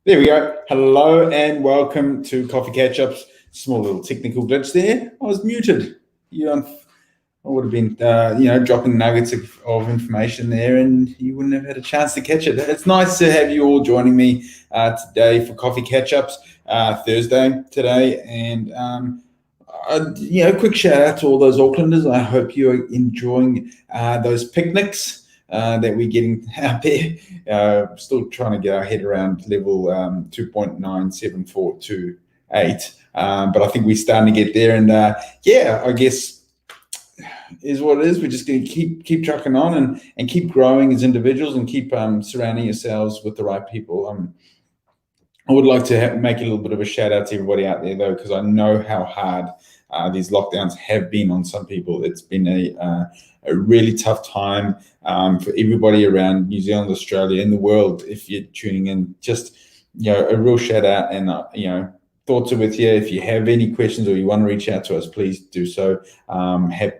There we go. Hello and welcome to Coffee Catch-Ups. Small little technical glitch there. I was muted. I would have been, dropping nuggets of information there, and you wouldn't have had a chance to catch it. It's nice to have you all joining me today for Coffee Catch-Ups, Thursday today, and quick shout out to all those Aucklanders. I hope you're enjoying those picnics that we're getting out there. Still trying to get our head around level 2.97428, but I think we're starting to get there. And I guess is what it is. We're just going to keep trucking on and keep growing as individuals and keep surrounding yourselves with the right people. I would like to make a little bit of a shout out to everybody out there, though, because I know how hard these lockdowns have been on some people. It's been a really tough time for everybody around New Zealand, Australia, and the world. If you're tuning in, just a real shout out, and thoughts are with you. If you have any questions or you want to reach out to us, please do so.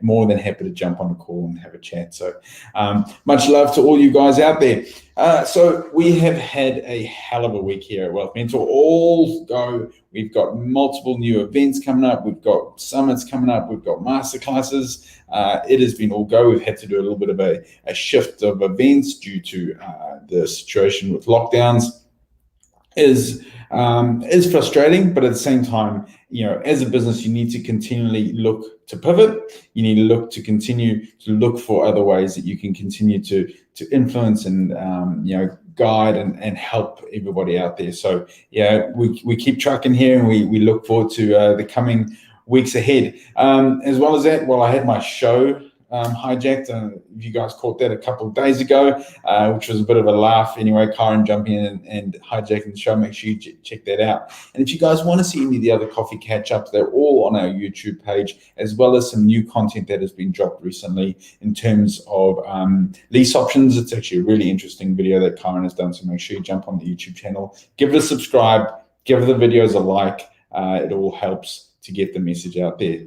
More than happy to jump on a call and have a chat. So much love to all you guys out there. So we have had a hell of a week here at Wealth Mentor. All go. We've got multiple new events coming up. We've got summits coming up. We've got masterclasses. It has been all go. We've had to do a little bit of a shift of events due to the situation with lockdowns. Is frustrating, but at the same time, as a business, you need to continually look to pivot. You need to look to continue to look for other ways that you can continue to influence and guide and help everybody out there. So we keep trucking here, and we look forward to the coming weeks ahead. As well as that, I had my show hijacked. You guys caught that a couple of days ago, which was a bit of a laugh. Anyway, Karen jumping in and hijacking the show. Make sure you check that out. And if you guys want to see any of the other coffee catch-ups, they're all on our YouTube page, as well as some new content that has been dropped recently in terms of lease options. It's actually a really interesting video that Karen has done, so make sure you jump on the YouTube channel, give it a subscribe, give the videos a like. It all helps to get the message out there.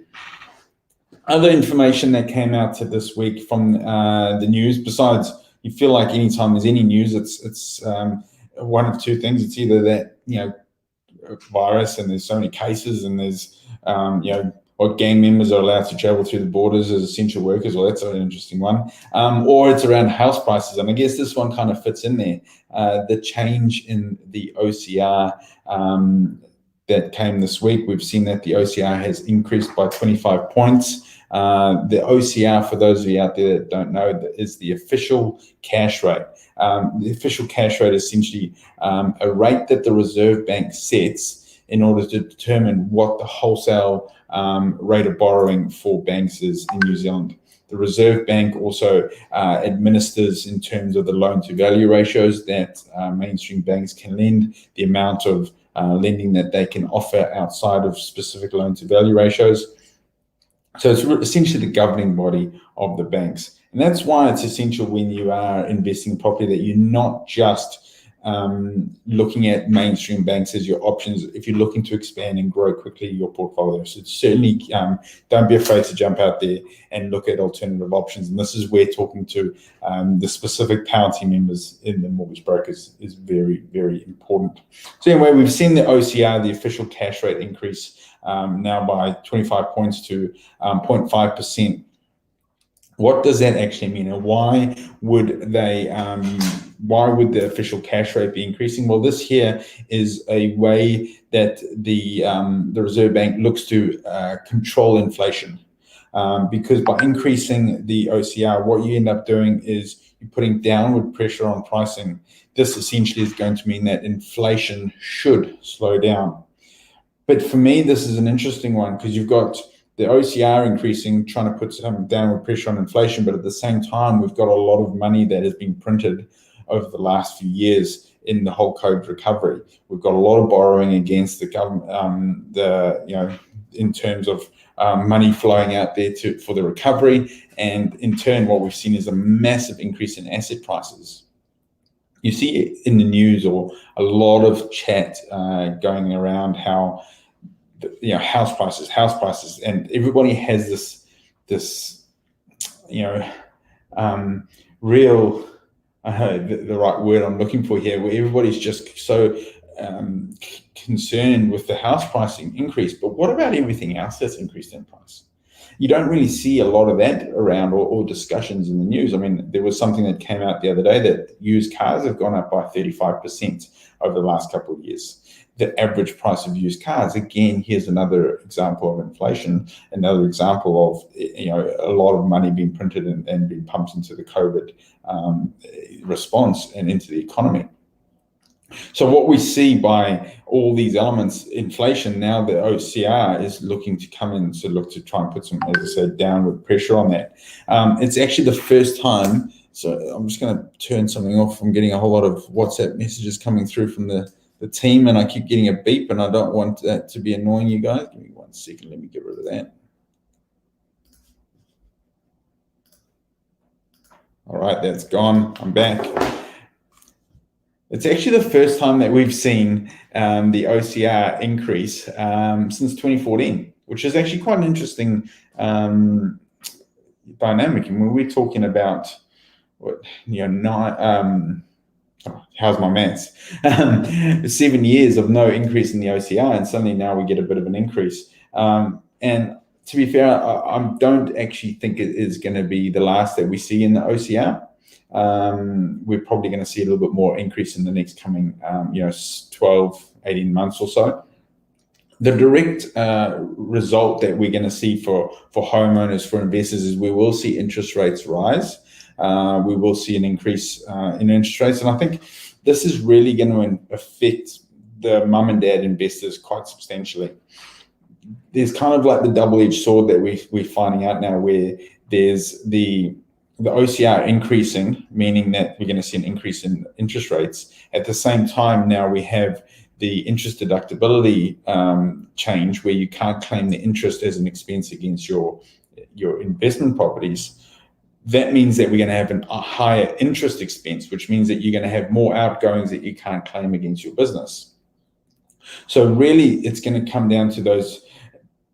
Other information that came out this week from the news, besides, you feel like anytime there's any news, it's one of two things. It's either that virus and there's so many cases, and there's what gang members are allowed to travel through the borders as essential workers. Well, that's an interesting one. Or it's around house prices, and I guess this one kind of fits in there. The change in the OCR that came this week, we've seen that the OCR has increased by 25 points. The OCR, for those of you out there that don't know, is the official cash rate. The official cash rate is essentially a rate that the Reserve Bank sets in order to determine what the wholesale rate of borrowing for banks is in New Zealand. The Reserve Bank also administers in terms of the loan-to-value ratios that mainstream banks can lend, the amount of lending that they can offer outside of specific loan-to-value ratios. So it's essentially the governing body of the banks. And that's why it's essential when you are investing in property that you're not just looking at mainstream banks as your options if you're looking to expand and grow quickly your portfolio. So certainly don't be afraid to jump out there and look at alternative options. And this is where talking to the specific power team members in the mortgage brokers is very, very important. So anyway, we've seen the OCR, the official cash rate, increase now by 25 points to 0.5%. What does that actually mean, and why would the official cash rate be increasing? Well, this here is a way that the Reserve Bank looks to control inflation, because by increasing the OCR, what you end up doing is you're putting downward pressure on pricing. This essentially is going to mean that inflation should slow down. But for me, this is an interesting one, because you've got the OCR increasing, trying to put some downward pressure on inflation, but at the same time, we've got a lot of money that has been printed over the last few years in the whole COVID recovery. We've got a lot of borrowing against the government, in terms of money flowing out there for the recovery, and in turn, what we've seen is a massive increase in asset prices. You see in the news or a lot of chat going around how house prices, and everybody has this real, the right word I'm looking for here, where everybody's just so concerned with the house pricing increase, but what about everything else that's increased in price? You don't really see a lot of that around or discussions in the news. I mean, there was something that came out the other day that used cars have gone up by 35% over the last couple of years. The average price of used cars, again, here's another example of inflation, another example of a lot of money being printed and being pumped into the COVID response and into the economy. So what we see by all these elements, inflation, now the OCR is looking to come in to look to try and put some, as I said, downward pressure on that. It's actually the first time, so I'm just going to turn something off. I'm getting a whole lot of WhatsApp messages coming through from the team, and I keep getting a beep, and I don't want that to be annoying you guys. Give me 1 second, let me get rid of that. All right, that's gone, I'm back. It's actually the first time that we've seen the OCR increase since 2014, which is actually quite an interesting dynamic. And when we're talking about how's my maths? 7 years of no increase in the OCR, and suddenly now we get a bit of an increase. And to be fair, I don't actually think it is going to be the last that we see in the OCR. We're probably going to see a little bit more increase in the next coming 12, 18 months or so. The direct result that we're going to see for homeowners, for investors, is we will see interest rates rise. We will see an increase in interest rates, and I think this is really going to affect the mum and dad investors quite substantially. There's kind of like the double-edged sword that we're finding out now, where there's the OCR increasing, meaning that we're going to see an increase in interest rates. At the same time, now we have the interest deductibility change, where you can't claim the interest as an expense against your investment properties. That means that we're going to have a higher interest expense, which means that you're going to have more outgoings that you can't claim against your business. So really, it's going to come down to those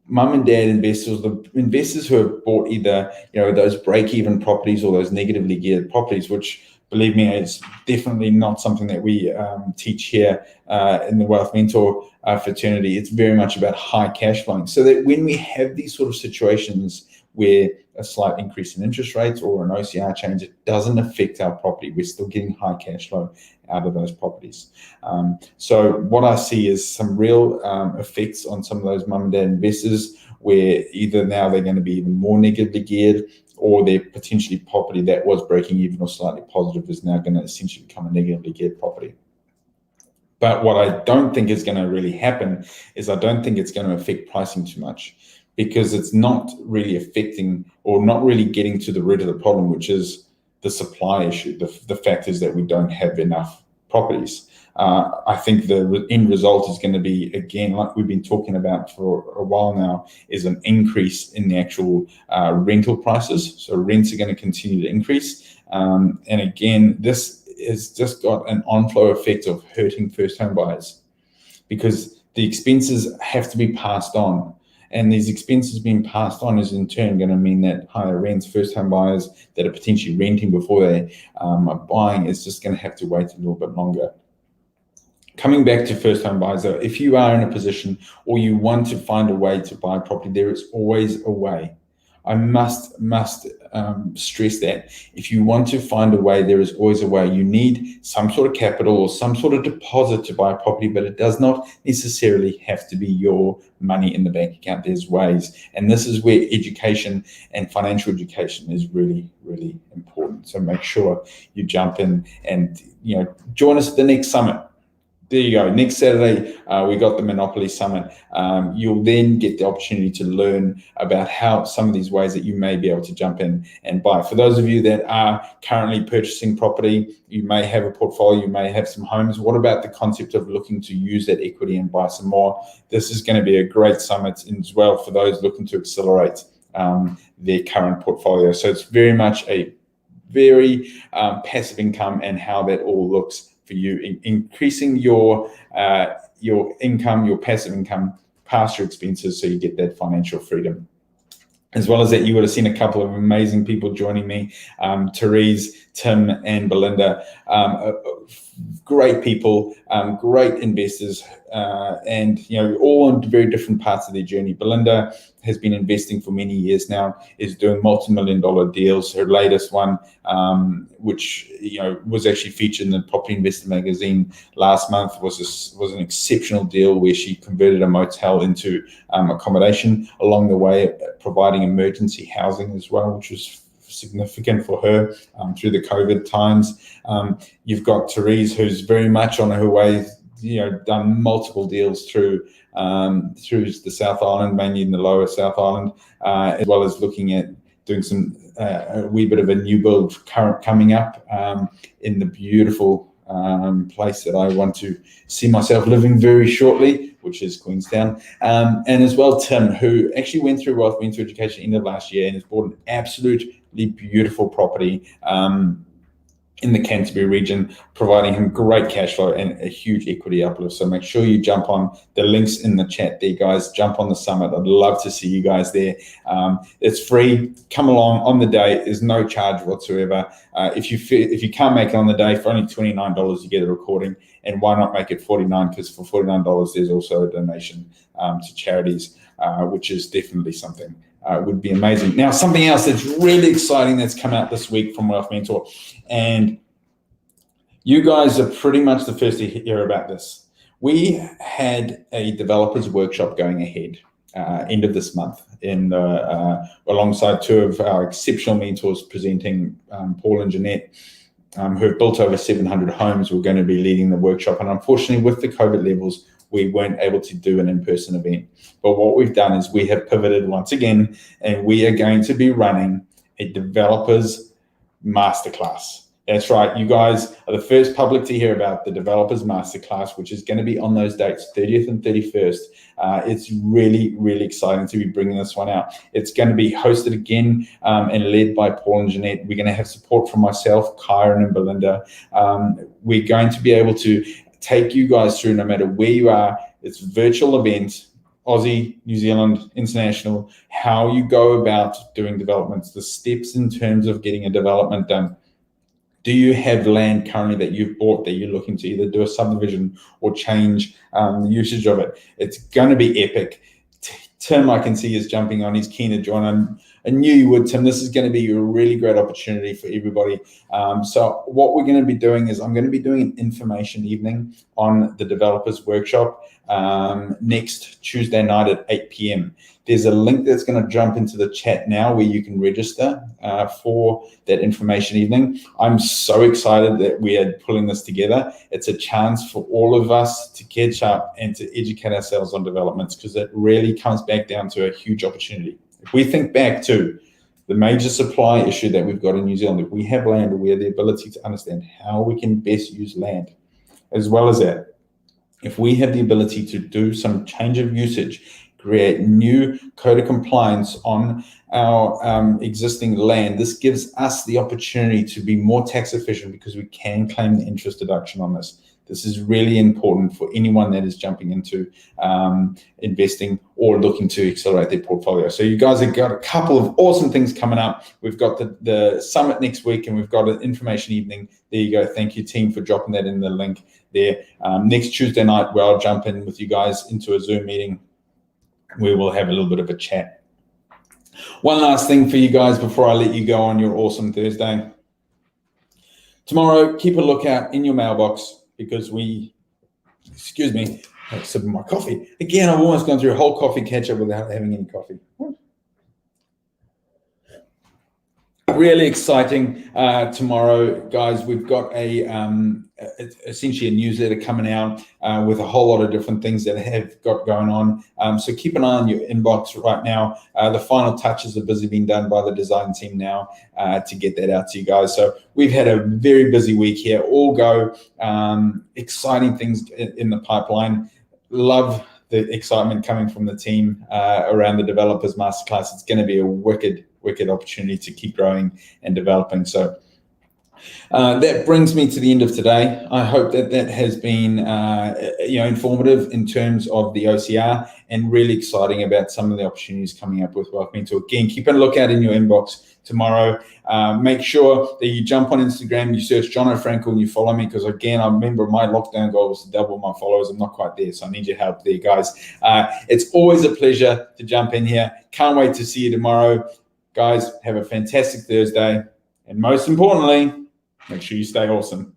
mum and dad investors, the investors who have bought either those break-even properties or those negatively geared properties, which, believe me, is definitely not something that we teach here in the Wealth Mentor fraternity. It's very much about high cash flowing, so that when we have these sort of situations where a slight increase in interest rates or an OCR change, it doesn't affect our property. We're still getting high cash flow out of those properties. So what I see is some real effects on some of those mum and dad investors, where either now they're going to be even more negatively geared, or their potentially property that was breaking even or slightly positive is now going to essentially become a negatively geared property. But what I don't think is going to really happen is I don't think it's going to affect pricing too much, because it's not really affecting or not really getting to the root of the problem, which is the supply issue. The fact is that we don't have enough properties. I think the end result is going to be, again, like we've been talking about for a while now, is an increase in the actual rental prices. So rents are going to continue to increase. And again, this has just got an on-flow effect of hurting first home buyers, because the expenses have to be passed on. And these expenses being passed on is in turn going to mean that higher rents, first home buyers that are potentially renting before they are buying, is just going to have to wait a little bit longer. Coming back to first home buyers, though, if you are in a position or you want to find a way to buy property, there is always a way. I must stress that. If you want to find a way, there is always a way. You need some sort of capital or some sort of deposit to buy a property, but it does not necessarily have to be your money in the bank account. There's ways. And this is where education and financial education is really, really important. So make sure you jump in and join us at the next summit. There you go. Next Saturday, we got the Monopoly Summit. You'll then get the opportunity to learn about how some of these ways that you may be able to jump in and buy. For those of you that are currently purchasing property, you may have a portfolio, you may have some homes. What about the concept of looking to use that equity and buy some more? This is going to be a great summit as well for those looking to accelerate their current portfolio. So it's very much a very passive income, and how that all looks for you, increasing your income, your passive income, past your expenses, so you get that financial freedom. As well as that, you would have seen a couple of amazing people joining me, Therese, Tim, and Belinda. Great people, great investors, and all in very different parts of their journey. Belinda has been investing for many years now, is doing multi-million-dollar deals. Her latest one, which was actually featured in the Property Investor magazine last month, was an exceptional deal where she converted a motel into accommodation, along the way providing emergency housing as well, which was significant for her through the COVID times. You've got Therese, who's very much on her way, done multiple deals through the South Island, mainly in the lower South Island, as well as looking at doing some a wee bit of a new build coming up in the beautiful place that I want to see myself living very shortly, which is Queenstown. And as well, Tim, who actually went through Wealth Went Through Education end of last year and has bought an absolutely beautiful property in the Canterbury region, providing him great cash flow and a huge equity uplift. So make sure you jump on the links in the chat there, guys. Jump on the summit. I'd love to see you guys there. It's free. Come along on the day. There's no charge whatsoever. If you can't make it on the day, for only $29 you get a recording. And why not make it $49? Because for $49 there's also a donation to charities, which is definitely something would be amazing. Now, something else that's really exciting that's come out this week from Wealth Mentor, and you guys are pretty much the first to hear about this. We had a developers workshop going ahead end of this month alongside two of our exceptional mentors presenting, Paul and Jeanette, who have built over 700 homes. We're going to be leading the workshop, and unfortunately with the COVID levels, we weren't able to do an in-person event. But what we've done is we have pivoted once again, and we are going to be running a developers masterclass. That's right. You guys are the first public to hear about the developers masterclass, which is going to be on those dates, 30th and 31st. It's really, really exciting to be bringing this one out. It's going to be hosted again and led by Paul and Jeanette. We're going to have support from myself, Kyron, and Belinda. We're going to be able to take you guys through, no matter where you are. It's a virtual event, Aussie, New Zealand, international, how you go about doing developments, the steps in terms of getting a development done. Do you have land currently that you've bought that you're looking to either do a subdivision or change the usage of it? It's going to be epic. Tim, I can see, is jumping on. He's keen to join. I knew you would, Tim. This is going to be a really great opportunity for everybody. So what we're going to be doing is I'm going to be doing an information evening on the developers workshop next Tuesday night at 8 p.m. There's a link that's going to jump into the chat now where you can register for that information evening. I'm so excited that we are pulling this together. It's a chance for all of us to catch up and to educate ourselves on developments, because it really comes back down to a huge opportunity. If we think back to the major supply issue that we've got in New Zealand, if we have land, we have the ability to understand how we can best use land. As well as that, if we have the ability to do some change of usage, create new code of compliance on our existing land, this gives us the opportunity to be more tax efficient, because we can claim the interest deduction on this. This is really important for anyone that is jumping into investing or looking to accelerate their portfolio. So you guys have got a couple of awesome things coming up. We've got the summit next week, and we've got an information evening. There you go. Thank you, team, for dropping that in the link there. Next Tuesday night, where I'll jump in with you guys into a Zoom meeting, we will have a little bit of a chat. One last thing for you guys before I let you go on your awesome Thursday. Tomorrow, keep a lookout in your mailbox, because excuse me, I have a sip of my coffee. Again, I've almost gone through a whole coffee catch-up without having any coffee. Really exciting tomorrow, guys. We've got essentially a newsletter coming out with a whole lot of different things that have got going on. So keep an eye on your inbox right now. The final touches are busy being done by the design team now to get that out to you guys. So we've had a very busy week here. All go. Exciting things in the pipeline. Love the excitement coming from the team around the Developers Masterclass. It's going to be a wicked opportunity to keep growing and developing. So That brings me to the end of today. I hope that that has been informative in terms of the OCR and really exciting about some of the opportunities coming up with Wealth Mentor. Again, keep a lookout in your inbox tomorrow. Make sure that you jump on Instagram, you search Jono Frankel and you follow me, because again, I remember my lockdown goal was to double my followers. I'm not quite there, so I need your help there, guys. It's always a pleasure to jump in here. Can't wait to see you tomorrow. Guys, have a fantastic Thursday. And most importantly, make sure you stay awesome.